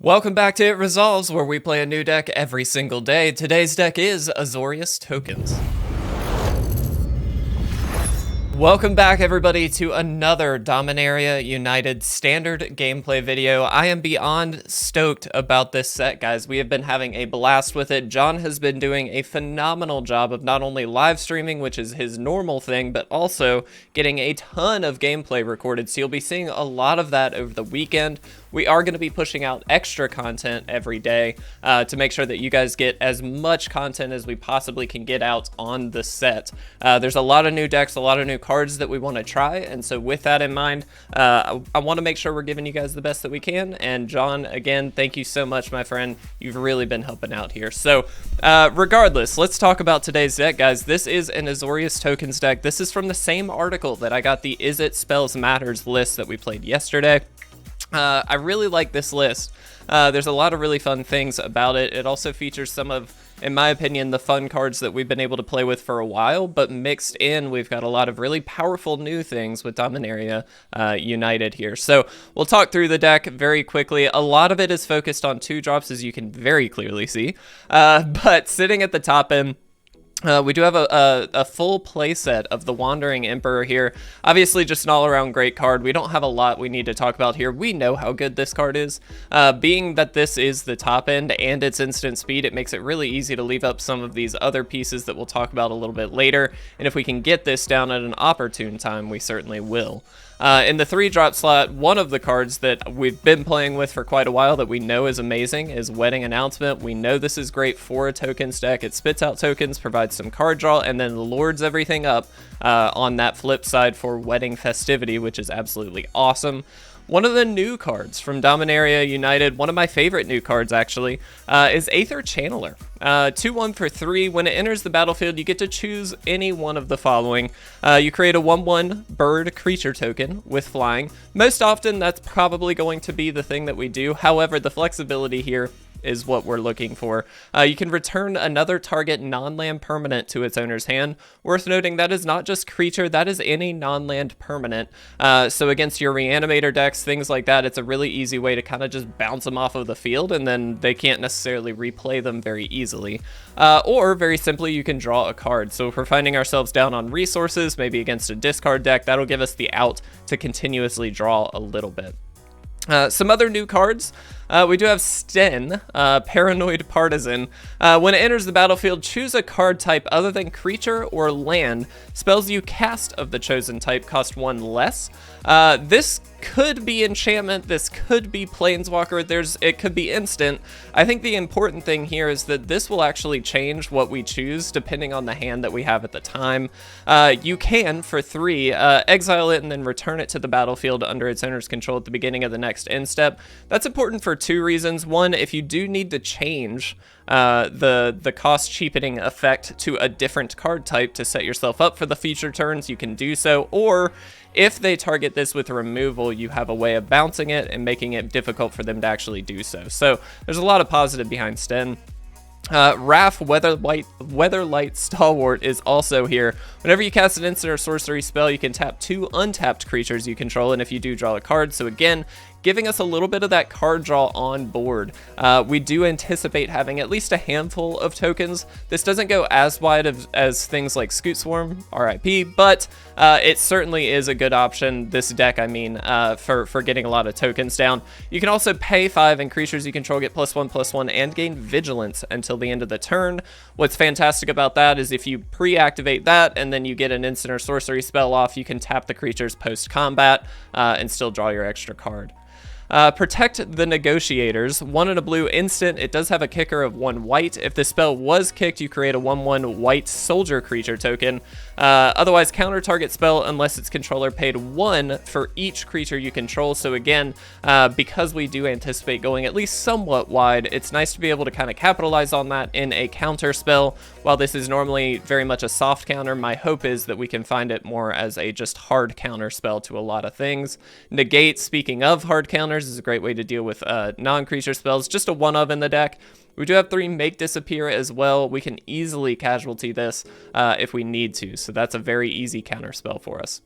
Welcome back to It Resolves, where we play a new deck every single day. Today's deck is Azorius Tokens. Welcome back, everybody, to another Dominaria United standard gameplay video. I am beyond stoked about this set, guys. We have been having a blast with it. John has been doing a phenomenal job of not only live streaming, which is his normal thing, but also getting a ton of gameplay recorded. So you'll be seeing a lot of that over the weekend. We are going to be pushing out extra content every day to make sure that you guys get as much content as we possibly can get out on the set. There's a lot of new decks, a lot of new cards that we want to try, and so with that in mind, I want to make sure we're giving you guys the best that we can. And John, again, thank you so much, my friend. You've really been helping out here. So regardless, let's talk about today's deck, guys. This is an Azorius Tokens deck. This is from the same article that I got the Is It Spells Matters list that we played yesterday. I really like this list. There's a lot of really fun things about it. It also features some of, in my opinion, the fun cards that we've been able to play with for a while, but mixed in, we've got a lot of really powerful new things with Dominaria United here. So we'll talk through the deck very quickly. A lot of it is focused on 2-drops, as you can very clearly see, but sitting at the top end, we do have a full playset of the Wandering Emperor here. Obviously, just an all-around great card. We don't have a lot we need to talk about here. We know how good this card is. Being that this is the top end and it's instant speed, it makes it really easy to leave up some of these other pieces that we'll talk about a little bit later. And if we can get this down at an opportune time, we certainly will. In the 3-drop slot, one of the cards that we've been playing with for quite a while that we know is amazing is Wedding Announcement. We know this is great for a tokens deck. It spits out tokens, provides some card draw, and then lords everything up on that flip side for Wedding Festivity, which is absolutely awesome. One of the new cards from Dominaria United, one of my favorite new cards actually, is Aether Channeler. 2-1 for 3. When it enters the battlefield, you get to choose any one of the following. You create a 1-1 bird creature token with flying. Most often, that's probably going to be the thing that we do. However, the flexibility here is what we're looking for. You can return another target non-land permanent to its owner's hand. Worth noting, that is not just creature, that is any non-land permanent. So against your reanimator decks, things like that, it's a really easy way to kind of just bounce them off of the field, and then they can't necessarily replay them very easily. Or very simply, you can draw a card. So if we're finding ourselves down on resources, maybe against a discard deck, that'll give us the out to continuously draw a little bit. Some other new cards. We do have Sten, Paranoid Partisan. When it enters the battlefield, choose a card type other than creature or land. Spells you cast of the chosen type cost 1 less. This could be enchantment, this could be planeswalker, it could be instant. I think the important thing here is that this will actually change what we choose depending on the hand that we have at the time. You can, for 3, exile it and then return it to the battlefield under its owner's control at the beginning of the next end step. That's important for 2 reasons. One, if you do need to change the cost cheapening effect to a different card type to set yourself up for the future turns, you can do so. Or if they target this with removal, you have a way of bouncing it and making it difficult for them to actually do so. So there's a lot of positive behind Sten. Wrath Weatherlight Stalwart is also here. Whenever you cast an instant or sorcery spell, you can tap 2 untapped creatures you control, and if you do, draw a card. So again, giving us a little bit of that card draw on board. We do anticipate having at least a handful of tokens. This doesn't go as wide as things like Scoot Swarm, RIP, but it certainly is a good option, this deck, I mean, for getting a lot of tokens down. You can also pay 5 and creatures you control get +1/+1 and gain Vigilance until the end of the turn. What's fantastic about that is if you pre-activate that and then you get an instant or sorcery spell off, you can tap the creatures post-combat and still draw your extra card. Protect the Negotiators, 1 and a blue instant. It does have a kicker of 1 white. If the spell was kicked, you create a 1/1 white soldier creature token. Otherwise, counter target spell unless its controller paid 1 for each creature you control. So again, because we do anticipate going at least somewhat wide, it's nice to be able to kind of capitalize on that in a counter spell. While this is normally very much a soft counter, my hope is that we can find it more as a just hard counter spell to a lot of things. Negate, speaking of hard counters, is a great way to deal with non-creature spells. Just a 1 of in the deck. We do have 3 Make Disappear as well. We can easily casualty this if we need to, so that's a very easy counter spell for us.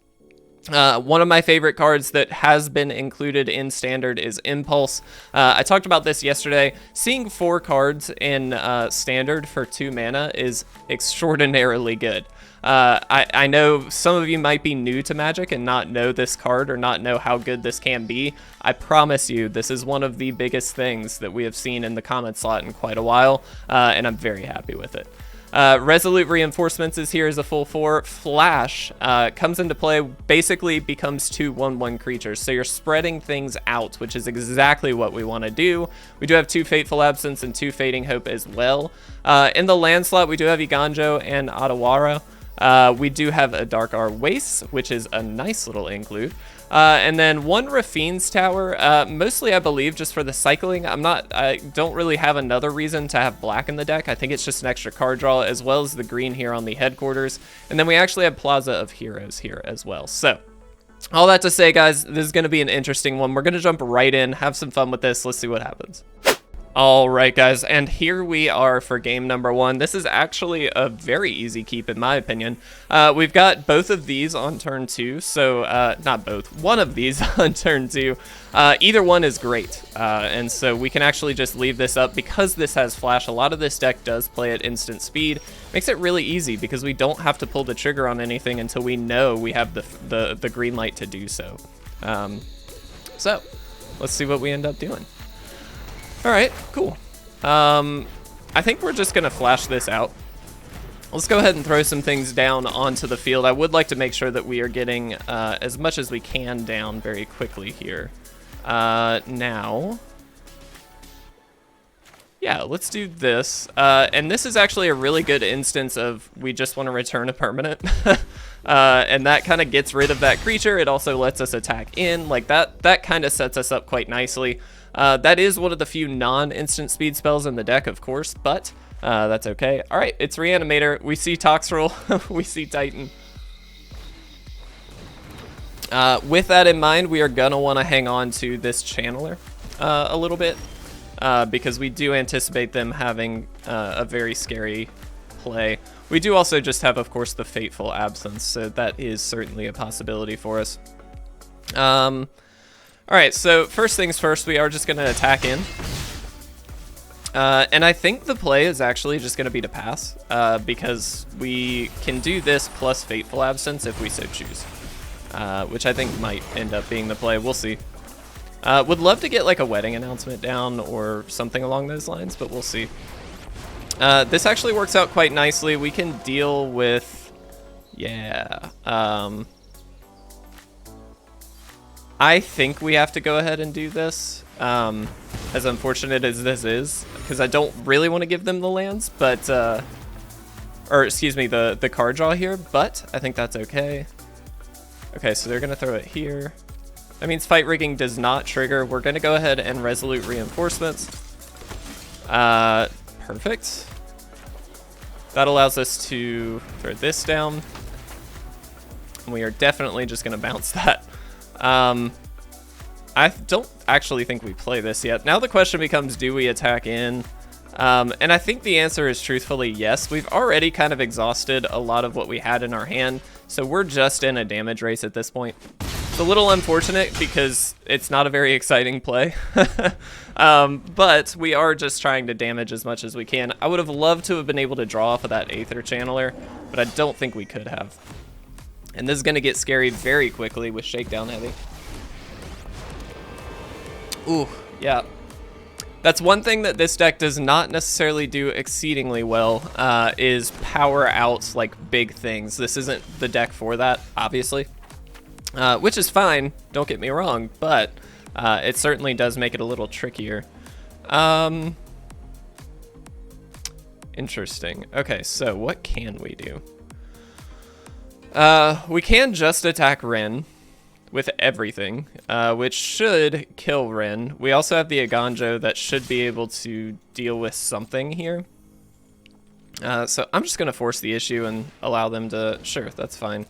One of my favorite cards that has been included in Standard is Impulse. I talked about this yesterday. Seeing 4 cards in Standard for 2 mana is extraordinarily good. I know some of you might be new to Magic and not know this card or not know how good this can be. I promise you, this is one of the biggest things that we have seen in the comment slot in quite a while, and I'm very happy with it. Resolute Reinforcements is here as a full 4. Flash comes into play, basically becomes 2 1/1 creatures. So you're spreading things out, which is exactly what we want to do. We do have 2 Fateful Absence and 2 Fading Hope as well. In the land slot, we do have Iganjo and Adawara. We do have a Darkar Waste, which is a nice little include. And then 1 Rafine's Tower, mostly I believe just for the cycling. I don't really have another reason to have black in the deck. I think it's just an extra card draw, as well as the green here on the headquarters. And then we actually have Plaza of Heroes here as well. So all that to say, guys, this is going to be an interesting one. We're going to jump right in, have some fun with this. Let's see what happens. All right, guys, and here we are for game number 1. This is actually a very easy keep, in my opinion. We've got both of these on turn 2, so not both, one of these on turn 2. Either one is great, and so we can actually just leave this up. Because this has Flash, a lot of this deck does play at instant speed. Makes it really easy because we don't have to pull the trigger on anything until we know we have the green light to do so. So let's see what we end up doing. All right, cool. I think we're just gonna flash this out. Let's go ahead and throw some things down onto the field. I would like to make sure that we are getting as much as we can down very quickly here. Now, yeah, let's do this. And this is actually a really good instance of we just want to return a permanent. And that kind of gets rid of that creature. It also lets us attack in. Like that kind of sets us up quite nicely. That is one of the few non-instant speed spells in the deck, of course, but that's okay. All right, it's Reanimator. We see Toxrill. We see Titan. With that in mind, we are going to want to hang on to this Channeler a little bit because we do anticipate them having a very scary play. We do also just have, of course, the Fateful Absence, so that is certainly a possibility for us. All right, so first things first, we are just going to attack in. And I think the play is actually just going to be to pass because we can do this plus Fateful Absence if we so choose, which I think might end up being the play. We'll see. Would love to get like a wedding announcement down or something along those lines, but we'll see. This actually works out quite nicely. We can deal with, yeah. I think we have to go ahead and do this, as unfortunate as this is, because I don't really want to give them the lands, but, or excuse me, the card draw here, but I think that's okay. Okay, so they're going to throw it here. That means Fight Rigging does not trigger. We're going to go ahead and Resolute Reinforcements. Perfect. That allows us to throw this down. And we are definitely just going to bounce that. I don't actually think we play this yet. Now the question becomes, do we attack in? And I think the answer is truthfully yes. We've already kind of exhausted a lot of what we had in our hand, so we're just in a damage race at this point. It's a little unfortunate because it's not a very exciting play, but we are just trying to damage as much as we can. I would have loved to have been able to draw off of that Aether Channeler, but I don't think we could have. And this is going to get scary very quickly with Shakedown Heavy. Ooh, yeah. That's one thing that this deck does not necessarily do exceedingly well, is power out like big things. This isn't the deck for that, obviously, which is fine, don't get me wrong, but it certainly does make it a little trickier. Interesting. Okay, so what can we do? We can just attack Ren with everything, which should kill Ren. We also have the Iganjo that should be able to deal with something here. So I'm just going to force the issue and allow them to... Sure, that's fine.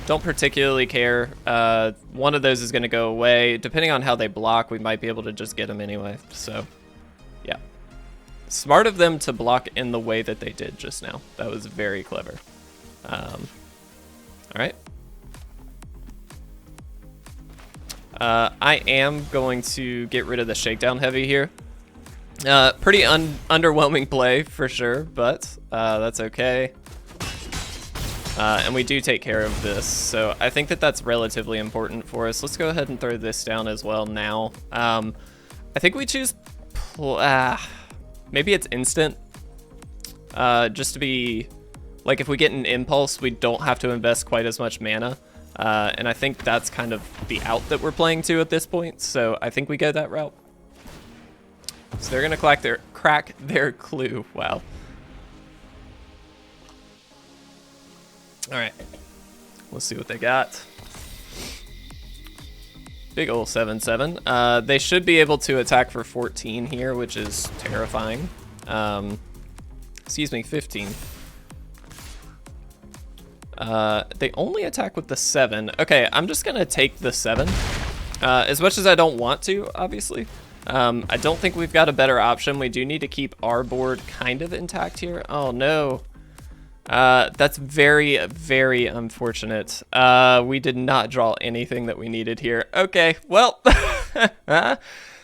Don't particularly care. One of those is going to go away. Depending on how they block, we might be able to just get them anyway. So, yeah. Smart of them to block in the way that they did just now. That was very clever. All right. I am going to get rid of the Shakedown Heavy here. Pretty underwhelming play for sure, but that's okay. And we do take care of this, so I think that that's relatively important for us. Let's go ahead and throw this down as well now. I think we choose, maybe it's instant, just to be, like if we get an impulse, we don't have to invest quite as much mana. And I think that's kind of the out that we're playing to at this point, so I think we go that route. So they're gonna crack their clue, wow. All right, let's see what they got. Big ol' 7/7. They should be able to attack for 14 here, which is terrifying. Excuse me, 15. They only attack with the 7. Okay, I'm just gonna take the 7. As much as I don't want to, obviously. I don't think we've got a better option. We do need to keep our board kind of intact here. Oh no. That's very, very unfortunate. We did not draw anything that we needed here. Okay, well, this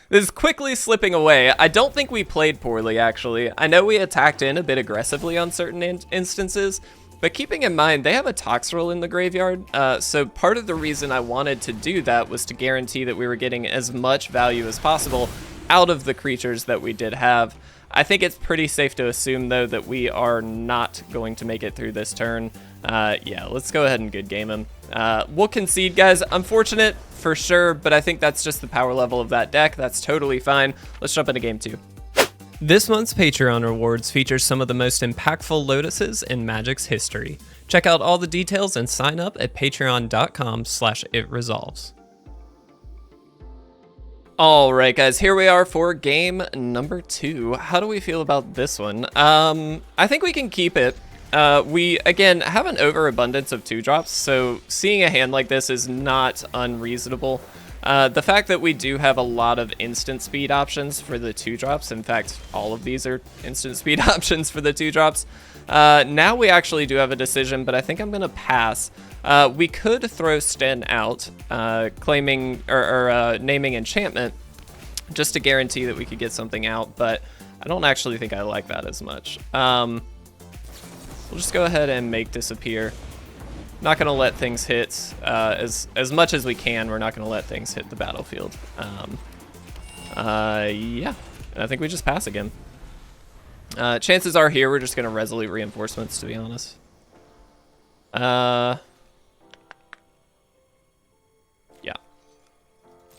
is quickly slipping away. I don't think we played poorly, actually. I know we attacked in a bit aggressively on certain instances, but keeping in mind, they have a Toxrill in the graveyard, so part of the reason I wanted to do that was to guarantee that we were getting as much value as possible out of the creatures that we did have. I think it's pretty safe to assume, though, that we are not going to make it through this turn. Yeah, let's go ahead and good game him. We'll concede, guys. Unfortunate, for sure, but I think that's just the power level of that deck. That's totally fine. Let's jump into game 2. This month's Patreon rewards features some of the most impactful Lotuses in Magic's history. Check out all the details and sign up at patreon.com/itresolves. All right, guys, here we are for game number 2. How do we feel about this one? I think we can keep it. We, again, have an overabundance of 2-drops, so seeing a hand like this is not unreasonable. The fact that we do have a lot of instant speed options for the 2-drops, in fact, all of these are instant speed options for the 2-drops. Now we actually do have a decision, but I think I'm going to pass. We could throw Sten out, claiming or naming enchantment, just to guarantee that we could get something out, but I don't actually think I like that as much. We'll just go ahead and make disappear. Not going to let things hit as much as we can. We're not going to let things hit the battlefield. Yeah, I think we just pass again. Chances are here we're just going to Resolute Reinforcements, to be honest. Yeah.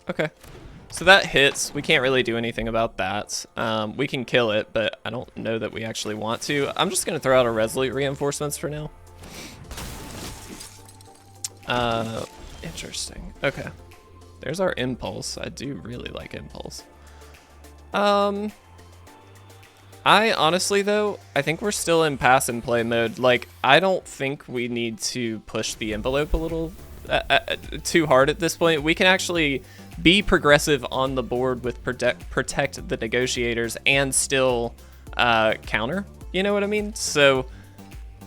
Okay. So that hits. We can't really do anything about that. We can kill it, but I don't know that we actually want to. I'm just going to throw out a Resolute Reinforcements for now. Interesting. Okay. There's our Impulse. I do really like Impulse. I honestly, though, I think we're still in pass and play mode. Like, I don't think we need to push the envelope a little too hard at this point. We can actually be progressive on the board with protect the negotiators and still counter. You know what I mean? So,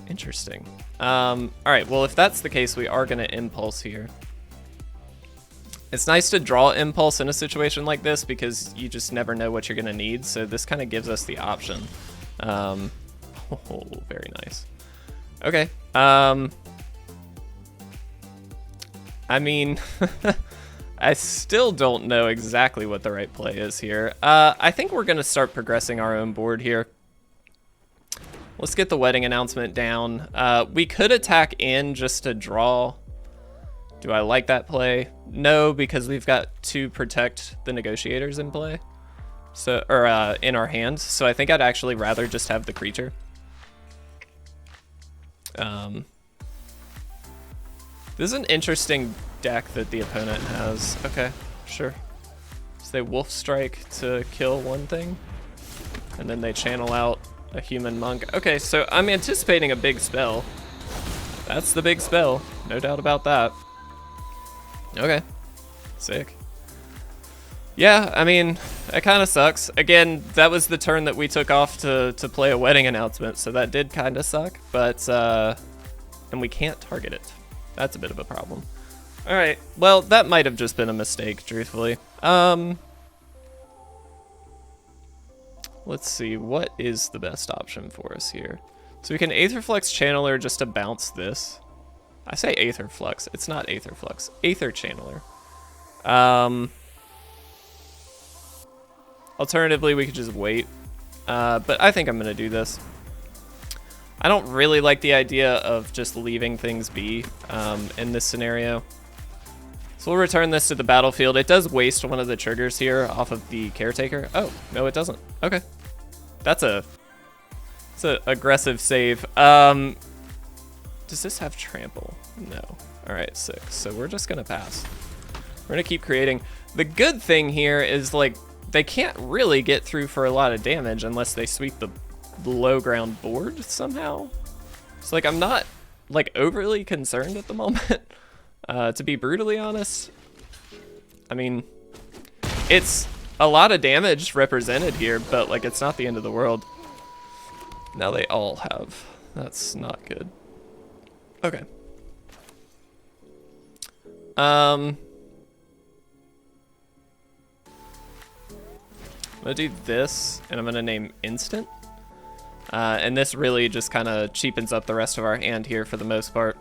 interesting. All right, well, if that's the case, we are going to Impulse here. It's nice to draw Impulse in a situation like this because you just never know what you're going to need, so this kind of gives us the option. Oh, very nice. Okay. I mean, I still don't know exactly what the right play is here. I think we're going to start progressing our own board here. Let's get the Wedding Announcement down. We could attack in just to draw. Do I like that play? No, because we've got to protect the negotiators in play. So, or in our hands. So I think I'd actually rather just have the creature. This is an interesting deck that the opponent has. Okay, sure. So they Wolf Strike to kill one thing. And then they channel out a human monk. Okay, so I'm anticipating a big spell. That's the big spell. No doubt about that. Okay, sick. Yeah, I mean, it kind of sucks. Again, that was the turn that we took off to play a Wedding Announcement, so that did kind of suck, but, and we can't target it. That's a bit of a problem. All right. Well, that might have just been a mistake, truthfully. Let's see. What is the best option for us here? So we can Aetherflux Channeler just to bounce this. I say Aetherflux. It's not Aetherflux. Aether Channeler. Alternatively, we could just wait. But I think I'm going to do this. I don't really like the idea of just leaving things be in this scenario. So we'll return this to the battlefield. It does waste one of the triggers here off of the Caretaker. Oh, no, it doesn't. Okay. That's an aggressive save. Does this have trample? No. All right, 6. So we're just going to pass. We're going to keep creating. The good thing here is, like, they can't really get through for a lot of damage unless they sweep the low ground board somehow. So, like, I'm not, like, overly concerned at the moment. To be brutally honest, I mean, it's a lot of damage represented here, but like it's not the end of the world. Now they all have. That's not good. Okay. I'm gonna do this, and I'm gonna name Instant. And this really just kind of cheapens up the rest of our hand here for the most part.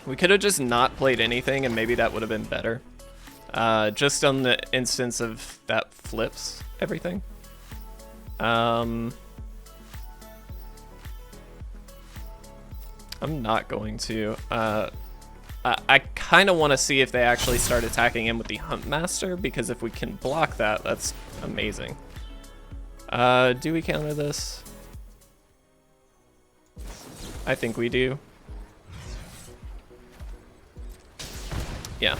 We could have just not played anything, and maybe that would have been better. Just on the instance of that flips everything. I'm not going to. I kind of want to see if they actually start attacking him with the Huntmaster, because if we can block that, that's amazing. Do we counter this? I think we do. Yeah.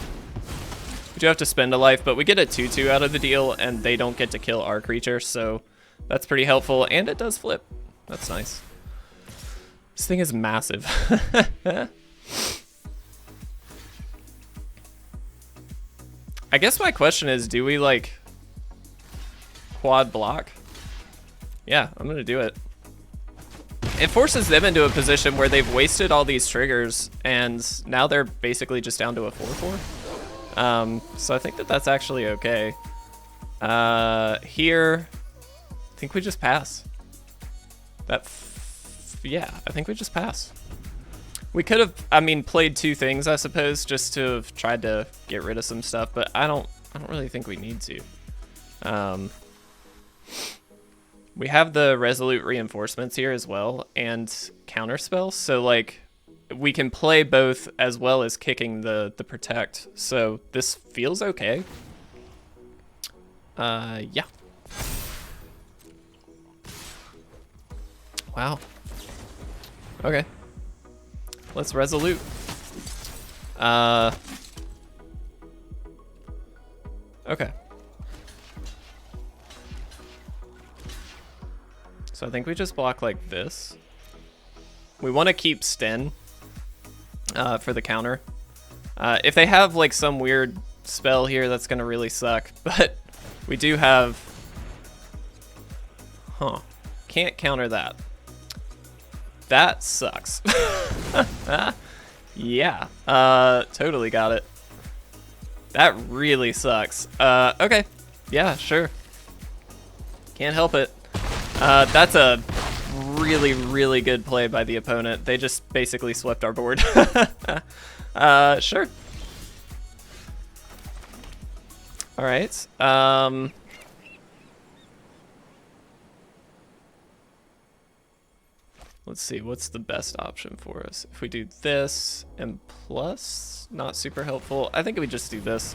We do have to spend a life, but we get a 2/2 out of the deal, and they don't get to kill our creature, so that's pretty helpful, and it does flip. That's nice. This thing is massive. I guess my question is, do we, like, quad block? Yeah, I'm gonna do it. It forces them into a position where they've wasted all these triggers, and now they're basically just down to a 4/4. So I think that that's actually okay. Here, I think we just pass. Yeah, I think we just pass. We could have, I mean, played two things, I suppose, just to have tried to get rid of some stuff, but I don't really think we need to. We have the Resolute Reinforcements here as well, and Counterspell, so like we can play both as well as kicking the Protect. So this feels okay. Yeah. Wow. Okay. Let's Resolute. Okay. So I think we just block like this. We want to keep Sten for the counter. If they have like some weird spell here, that's going to really suck. But we do have... Huh. Can't counter that. That sucks. Yeah. Totally got it. That really sucks. Okay. Yeah, sure. Can't help it. That's a really, really good play by the opponent. They just basically swept our board. Sure. All right. Let's see, what's the best option for us? If we do this and plus, not super helpful. I think we just do this.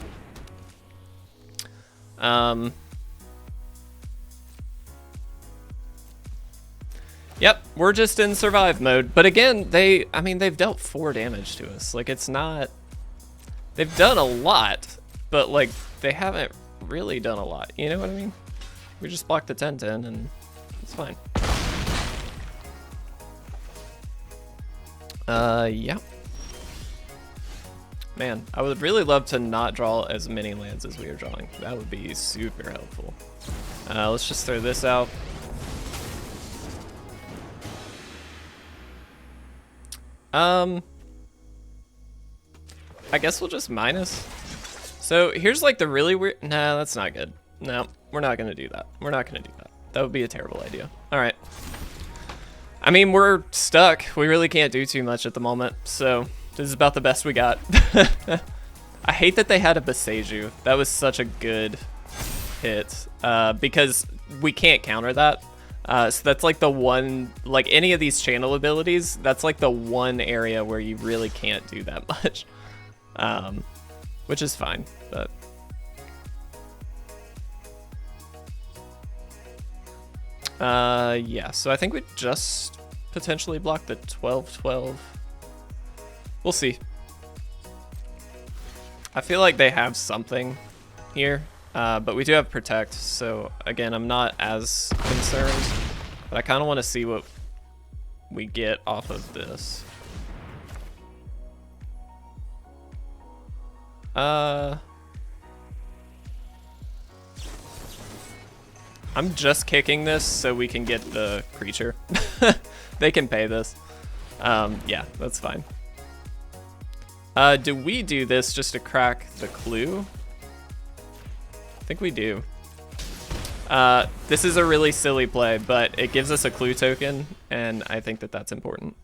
Yep, we're just in survive mode. But again, I mean, they've dealt 4 damage to us. Like, it's not... They've done a lot, but, like, they haven't really done a lot. You know what I mean? We just blocked the 10/10, and it's fine. Yeah. Man, I would really love to not draw as many lands as we are drawing. That would be super helpful. Let's just throw this out. I guess we'll just minus. So here's like the really weird, nah, that's not good. No, we're not gonna do that. We're not gonna do that. That would be a terrible idea. All right. I mean, we're stuck. We really can't do too much at the moment. So this is about the best we got. I hate that they had a Beseju. That was such a good hit because we can't counter that. So that's like the one, like any of these channel abilities, that's like the one area where you really can't do that much, which is fine, but. Yeah, so I think we just potentially block the 12-12. We'll see. I feel like they have something here, but we do have Protect, so again, I'm not as concerned, but I kind of want to see what we get off of this. I'm just kicking this so we can get the creature. They can pay this. Yeah, that's fine. Do we do this just to crack the clue? I think we do. This is a really silly play, but it gives us a clue token, and I think that that's important.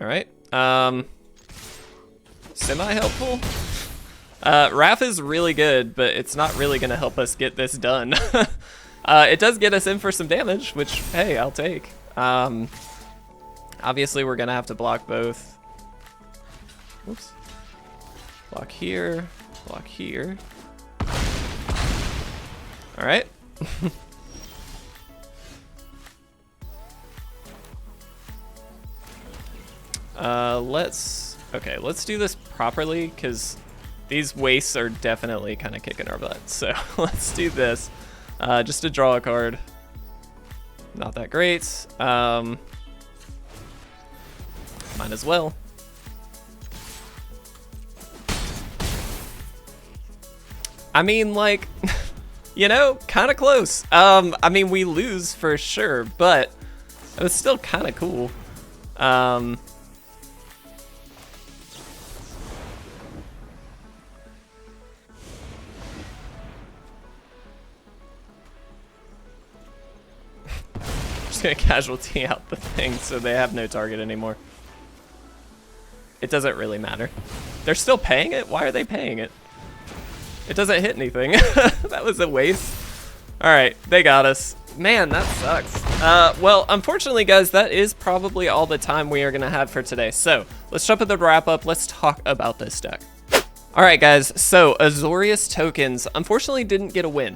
All right. Semi-helpful. Raph is really good, but it's not really going to help us get this done. It does get us in for some damage, which, hey, I'll take. Obviously, we're going to have to block both. Whoops. Block here. Block here. All right. Let's do this properly, because these wastes are definitely kind of kicking our butt. So let's do this, just to draw a card. Not that great. Might as well. I mean, like, you know, kind of close. I mean, we lose for sure, but it was still kind of cool. Gonna casualty out the thing so they have no target anymore. It doesn't really matter. They're still paying it? Why are they paying it? It doesn't hit anything. That was a waste. All right, they got us. Man, that sucks. Well, unfortunately, guys, that is probably all the time we are gonna have for today. So let's jump at the wrap up. Let's talk about this deck. All right, guys, so Azorius Tokens unfortunately didn't get a win,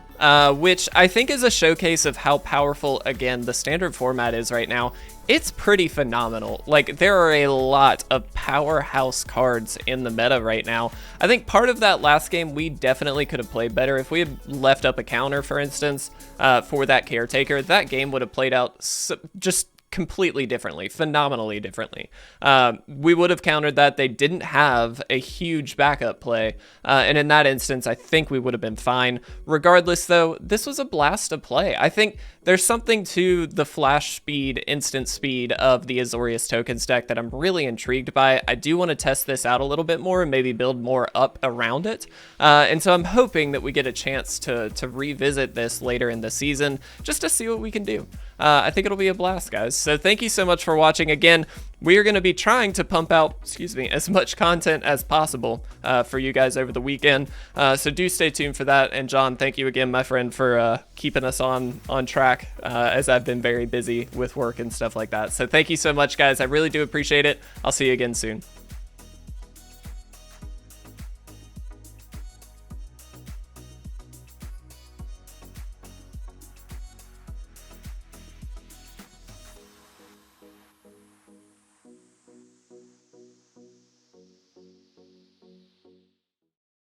which I think is a showcase of how powerful, again, the standard format is right now. It's pretty phenomenal. Like, there are a lot of powerhouse cards in the meta right now. I think part of that last game, we definitely could have played better. If we had left up a counter, for instance, for that Caretaker, that game would have played out just completely differently, phenomenally differently. We would have countered that. They didn't have a huge backup play, and in that instance, I think we would have been fine. Regardless, though, this was a blast to play. I think there's something to the flash speed, instant speed of the Azorius Tokens deck that I'm really intrigued by. I do want to test this out a little bit more and maybe build more up around it, and so I'm hoping that we get a chance to revisit this later in the season just to see what we can do. I think it'll be a blast, guys. So thank you so much for watching. Again, we are going to be trying to pump out, as much content as possible for you guys over the weekend. So do stay tuned for that. And John, thank you again, my friend, for keeping us on track as I've been very busy with work and stuff like that. So thank you so much, guys. I really do appreciate it. I'll see you again soon.